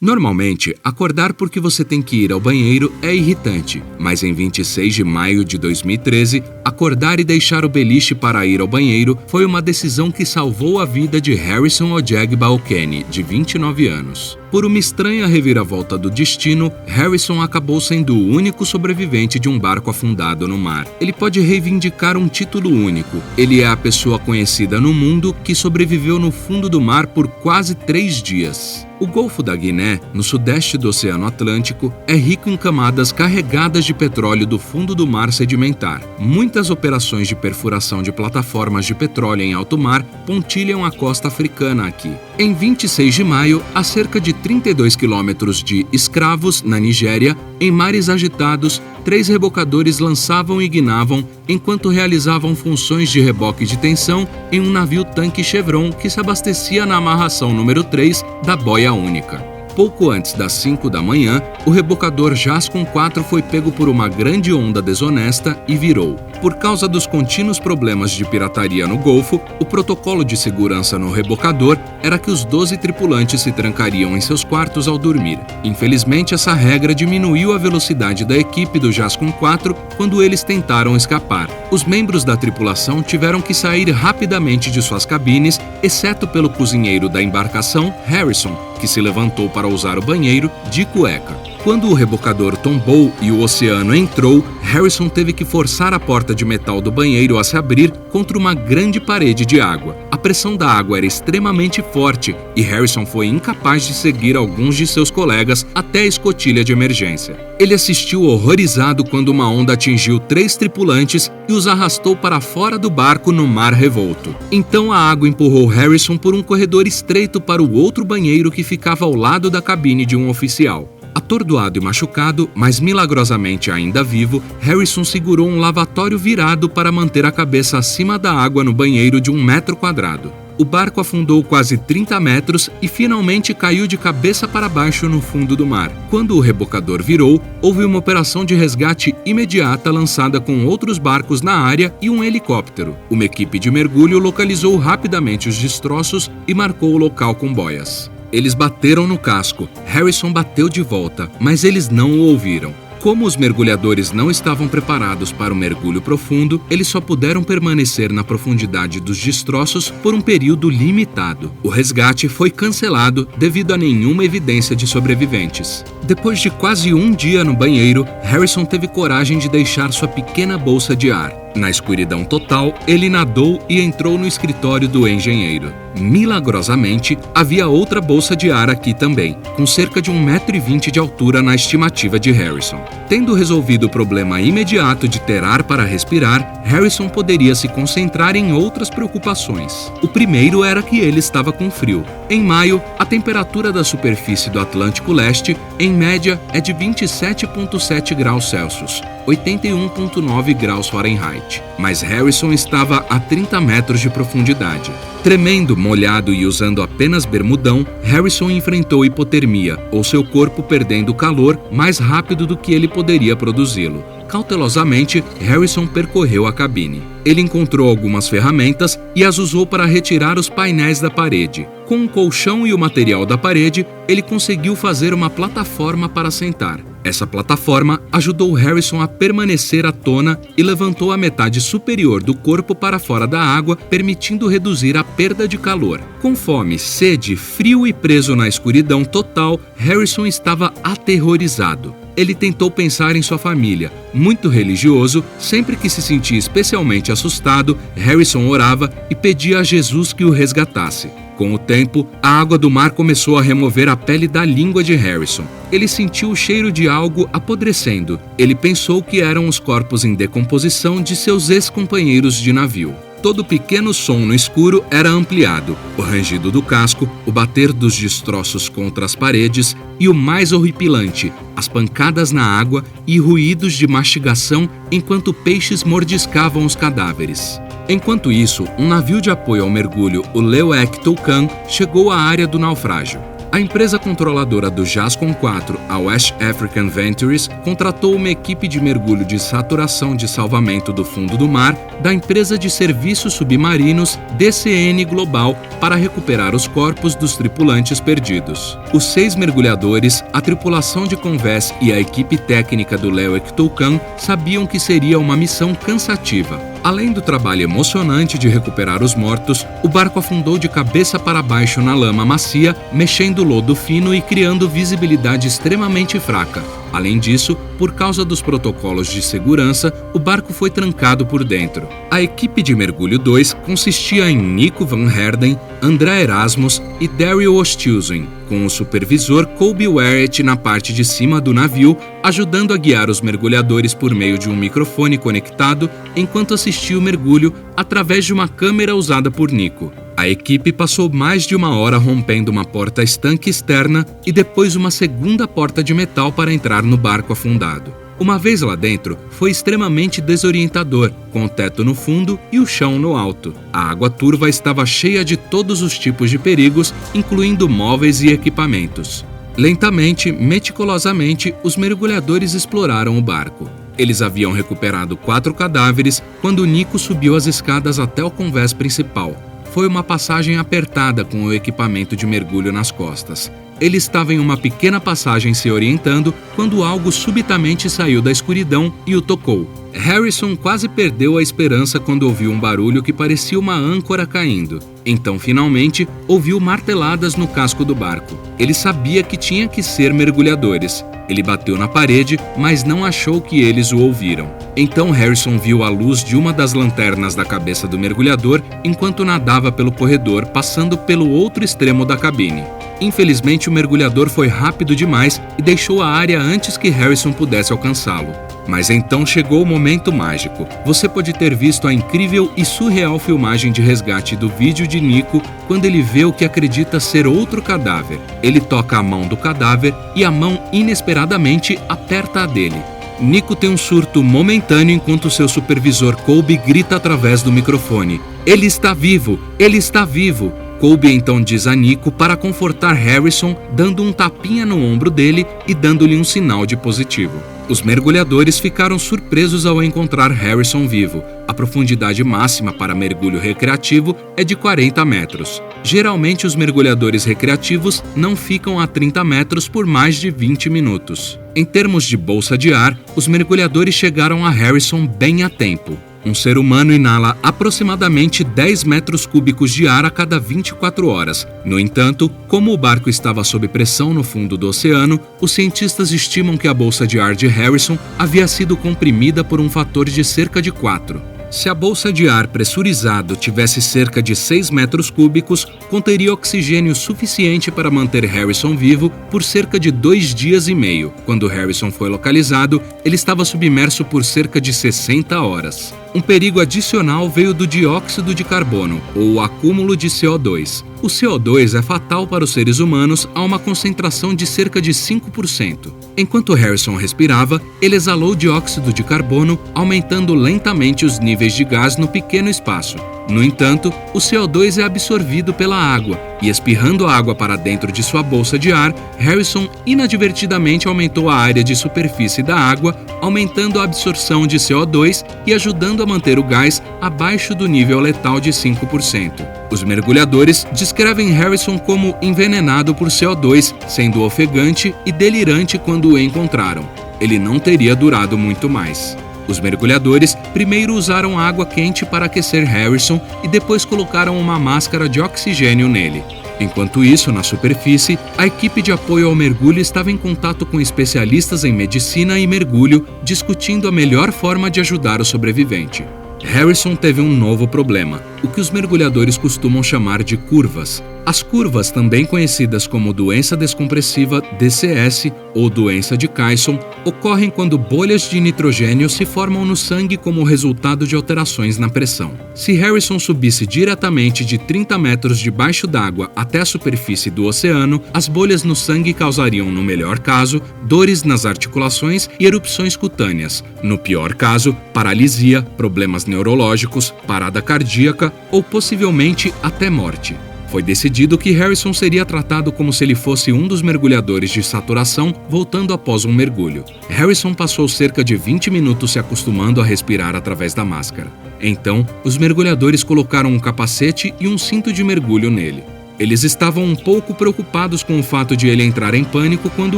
Normalmente, acordar porque você tem que ir ao banheiro é irritante, mas em 26 de maio de 2013, acordar e deixar o beliche para ir ao banheiro foi uma decisão que salvou a vida de Harrison Ojegba Okene, de 29 anos. Por uma estranha reviravolta do destino, Harrison acabou sendo o único sobrevivente de um barco afundado no mar. Ele pode reivindicar um título único. Ele é a pessoa conhecida no mundo que sobreviveu no fundo do mar por quase 3 dias. O Golfo da Guiné, no sudeste do Oceano Atlântico, é rico em camadas carregadas de petróleo do fundo do mar sedimentar. Muitas operações de perfuração de plataformas de petróleo em alto mar pontilham a costa africana aqui. Em 26 de maio, a cerca de 32 quilômetros de Escravos, na Nigéria, em mares agitados, 3 rebocadores lançavam e guinavam enquanto realizavam funções de reboque de tensão em um navio-tanque Chevron que se abastecia na amarração número 3 da boia única. Pouco antes das 5 da manhã, o rebocador Jascon 4 foi pego por uma grande onda desonesta e virou. Por causa dos contínuos problemas de pirataria no Golfo, o protocolo de segurança no rebocador era que os 12 tripulantes se trancariam em seus quartos ao dormir. Infelizmente, essa regra diminuiu a velocidade da equipe do Jascon 4 quando eles tentaram escapar. Os membros da tripulação tiveram que sair rapidamente de suas cabines, exceto pelo cozinheiro da embarcação, Harrison, que se levantou para usar o banheiro de cueca. Quando o rebocador tombou e o oceano entrou, Harrison teve que forçar a porta de metal do banheiro a se abrir contra uma grande parede de água. A pressão da água era extremamente forte e Harrison foi incapaz de seguir alguns de seus colegas até a escotilha de emergência. Ele assistiu horrorizado quando uma onda atingiu 3 tripulantes e os arrastou para fora do barco no mar revolto. Então a água empurrou Harrison por um corredor estreito para o outro banheiro que ficava ao lado da cabine de um oficial. Atordoado e machucado, mas milagrosamente ainda vivo, Harrison segurou um lavatório virado para manter a cabeça acima da água no banheiro de 1 metro quadrado. O barco afundou quase 30 metros e finalmente caiu de cabeça para baixo no fundo do mar. Quando o rebocador virou, houve uma operação de resgate imediata lançada com outros barcos na área e um helicóptero. Uma equipe de mergulho localizou rapidamente os destroços e marcou o local com boias. Eles bateram no casco. Harrison bateu de volta, mas eles não o ouviram. Como os mergulhadores não estavam preparados para o mergulho profundo, eles só puderam permanecer na profundidade dos destroços por um período limitado. O resgate foi cancelado devido a nenhuma evidência de sobreviventes. Depois de quase 1 dia no banheiro, Harrison teve coragem de deixar sua pequena bolsa de ar. Na escuridão total, ele nadou e entrou no escritório do engenheiro. Milagrosamente, havia outra bolsa de ar aqui também, com cerca de 1,20 m de altura na estimativa de Harrison. Tendo resolvido o problema imediato de ter ar para respirar, Harrison poderia se concentrar em outras preocupações. O primeiro era que ele estava com frio. Em maio, a temperatura da superfície do Atlântico Leste, em média, é de 27,7 graus Celsius, 81,9 graus Fahrenheit. Mas Harrison estava a 30 metros de profundidade. Tremendo, molhado e usando apenas bermudão, Harrison enfrentou hipotermia, ou seu corpo perdendo calor mais rápido do que ele poderia produzi-lo. Cautelosamente, Harrison percorreu a cabine. Ele encontrou algumas ferramentas e as usou para retirar os painéis da parede. Com um colchão e o material da parede, ele conseguiu fazer uma plataforma para sentar. Essa plataforma ajudou Harrison a permanecer à tona e levantou a metade superior do corpo para fora da água, permitindo reduzir a perda de calor. Com fome, sede, frio e preso na escuridão total, Harrison estava aterrorizado. Ele tentou pensar em sua família. Muito religioso, sempre que se sentia especialmente assustado, Harrison orava e pedia a Jesus que o resgatasse. Com o tempo, a água do mar começou a remover a pele da língua de Harrison. Ele sentiu o cheiro de algo apodrecendo. Ele pensou que eram os corpos em decomposição de seus ex-companheiros de navio. Todo pequeno som no escuro era ampliado, o rangido do casco, o bater dos destroços contra as paredes e o mais horripilante, as pancadas na água e ruídos de mastigação enquanto peixes mordiscavam os cadáveres. Enquanto isso, um navio de apoio ao mergulho, o Leo Ek Toucan, chegou à área do naufrágio. A empresa controladora do JASCOM 4, a West African Ventures, contratou uma equipe de mergulho de saturação de salvamento do fundo do mar da empresa de serviços submarinos DCN Global para recuperar os corpos dos tripulantes perdidos. Os 6 mergulhadores, a tripulação de Convés e a equipe técnica do Leeuwik Toucan sabiam que seria uma missão cansativa. Além do trabalho emocionante de recuperar os mortos, o barco afundou de cabeça para baixo na lama macia, mexendo lodo fino e criando visibilidade extremamente fraca. Além disso, por causa dos protocolos de segurança, o barco foi trancado por dentro. A equipe de mergulho 2 consistia em Nico van Herden, André Erasmus e Daryl Oosthuizen, com o supervisor Colby Werrett na parte de cima do navio, ajudando a guiar os mergulhadores por meio de um microfone conectado enquanto assistia o mergulho através de uma câmera usada por Nico. A equipe passou mais de 1 hora rompendo uma porta estanque externa e depois uma segunda porta de metal para entrar no barco afundado. Uma vez lá dentro, foi extremamente desorientador, com o teto no fundo e o chão no alto. A água turva estava cheia de todos os tipos de perigos, incluindo móveis e equipamentos. Lentamente, meticulosamente, os mergulhadores exploraram o barco. Eles haviam recuperado 4 cadáveres quando Nico subiu as escadas até o convés principal. Foi uma passagem apertada com o equipamento de mergulho nas costas. Ele estava em uma pequena passagem se orientando quando algo subitamente saiu da escuridão e o tocou. Harrison quase perdeu a esperança quando ouviu um barulho que parecia uma âncora caindo. Então, finalmente, ouviu marteladas no casco do barco. Ele sabia que tinha que ser mergulhadores. Ele bateu na parede, mas não achou que eles o ouviram. Então Harrison viu a luz de uma das lanternas da cabeça do mergulhador enquanto nadava pelo corredor, passando pelo outro extremo da cabine. Infelizmente, o mergulhador foi rápido demais e deixou a área antes que Harrison pudesse alcançá-lo. Mas então chegou o momento mágico. Você pode ter visto a incrível e surreal filmagem de resgate do vídeo de Nico quando ele vê o que acredita ser outro cadáver. Ele toca a mão do cadáver e a mão inesperadamente aperta a dele. Nico tem um surto momentâneo enquanto seu supervisor Colby grita através do microfone: "Ele está vivo! Ele está vivo!" Colby então diz a Nico para confortar Harrison, dando um tapinha no ombro dele e dando-lhe um sinal de positivo. Os mergulhadores ficaram surpresos ao encontrar Harrison vivo. A profundidade máxima para mergulho recreativo é de 40 metros. Geralmente, os mergulhadores recreativos não ficam a 30 metros por mais de 20 minutos. Em termos de bolsa de ar, os mergulhadores chegaram a Harrison bem a tempo. Um ser humano inala aproximadamente 10 metros cúbicos de ar a cada 24 horas. No entanto, como o barco estava sob pressão no fundo do oceano, os cientistas estimam que a bolsa de ar de Harrison havia sido comprimida por um fator de cerca de 4. Se a bolsa de ar pressurizado tivesse cerca de 6 metros cúbicos, conteria oxigênio suficiente para manter Harrison vivo por cerca de 2 dias e meio. Quando Harrison foi localizado, ele estava submerso por cerca de 60 horas. Um perigo adicional veio do dióxido de carbono, ou o acúmulo de CO2. O CO2 é fatal para os seres humanos a uma concentração de cerca de 5%. Enquanto Harrison respirava, ele exalou dióxido de carbono, aumentando lentamente os níveis de gás no pequeno espaço. No entanto, o CO2 é absorvido pela água, e espirrando a água para dentro de sua bolsa de ar, Harrison inadvertidamente aumentou a área de superfície da água, aumentando a absorção de CO2 e ajudando a manter o gás abaixo do nível letal de 5%. Os mergulhadores descrevem Harrison como envenenado por CO2, sendo ofegante e delirante quando o encontraram. Ele não teria durado muito mais. Os mergulhadores primeiro usaram água quente para aquecer Harrison e depois colocaram uma máscara de oxigênio nele. Enquanto isso, na superfície, a equipe de apoio ao mergulho estava em contato com especialistas em medicina e mergulho, discutindo a melhor forma de ajudar o sobrevivente. Harrison teve um novo problema, o que os mergulhadores costumam chamar de curvas. As curvas, também conhecidas como doença descompressiva, DCS, ou doença de Kyson, ocorrem quando bolhas de nitrogênio se formam no sangue como resultado de alterações na pressão. Se Harrison subisse diretamente de 30 metros debaixo d'água até a superfície do oceano, as bolhas no sangue causariam, no melhor caso, dores nas articulações e erupções cutâneas. No pior caso, paralisia, problemas neurológicos, parada cardíaca ou possivelmente até morte. Foi decidido que Harrison seria tratado como se ele fosse um dos mergulhadores de saturação voltando após um mergulho. Harrison passou cerca de 20 minutos se acostumando a respirar através da máscara. Então, os mergulhadores colocaram um capacete e um cinto de mergulho nele. Eles estavam um pouco preocupados com o fato de ele entrar em pânico quando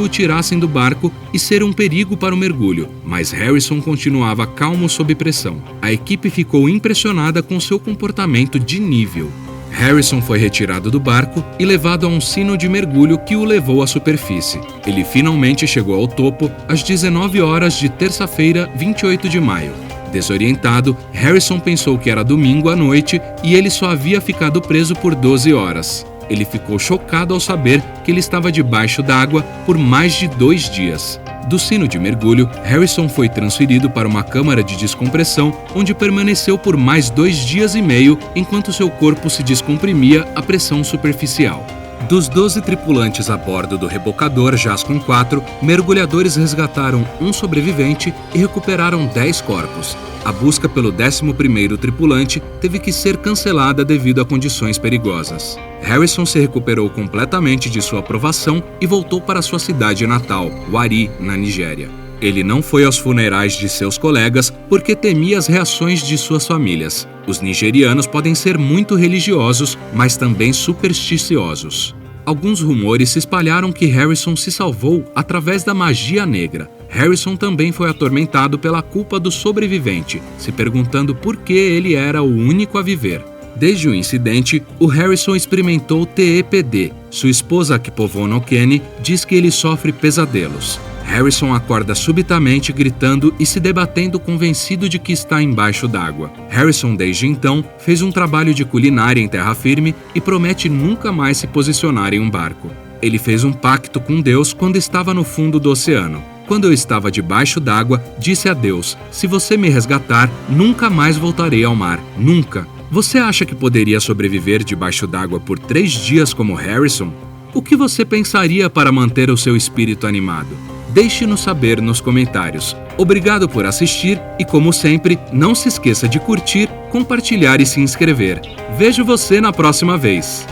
o tirassem do barco e ser um perigo para o mergulho, mas Harrison continuava calmo sob pressão. A equipe ficou impressionada com seu comportamento de nível. Harrison foi retirado do barco e levado a um sino de mergulho que o levou à superfície. Ele finalmente chegou ao topo às 19 horas de terça-feira, 28 de maio. Desorientado, Harrison pensou que era domingo à noite e ele só havia ficado preso por 12 horas. Ele ficou chocado ao saber que ele estava debaixo d'água por mais de 2 dias. Do sino de mergulho, Harrison foi transferido para uma câmara de descompressão, onde permaneceu por mais 2 dias e meio enquanto seu corpo se descomprimia à pressão superficial. Dos 12 tripulantes a bordo do rebocador Jascon 4, mergulhadores resgataram um sobrevivente e recuperaram 10 corpos. A busca pelo 11º tripulante teve que ser cancelada devido a condições perigosas. Harrison se recuperou completamente de sua provação e voltou para sua cidade natal, Warri, na Nigéria. Ele não foi aos funerais de seus colegas porque temia as reações de suas famílias. Os nigerianos podem ser muito religiosos, mas também supersticiosos. Alguns rumores se espalharam que Harrison se salvou através da magia negra. Harrison também foi atormentado pela culpa do sobrevivente, se perguntando por que ele era o único a viver. Desde o incidente, o Harrison experimentou TEPD. Sua esposa Akpovono Kenny diz que ele sofre pesadelos. Harrison acorda subitamente gritando e se debatendo, convencido de que está embaixo d'água. Harrison, desde então, fez um trabalho de culinária em terra firme e promete nunca mais se posicionar em um barco. Ele fez um pacto com Deus quando estava no fundo do oceano. Quando eu estava debaixo d'água, disse a Deus: "Se você me resgatar, nunca mais voltarei ao mar. Nunca." Você acha que poderia sobreviver debaixo d'água por 3 dias como Harrison? O que você pensaria para manter o seu espírito animado? Deixe-nos saber nos comentários. Obrigado por assistir e, como sempre, não se esqueça de curtir, compartilhar e se inscrever. Vejo você na próxima vez.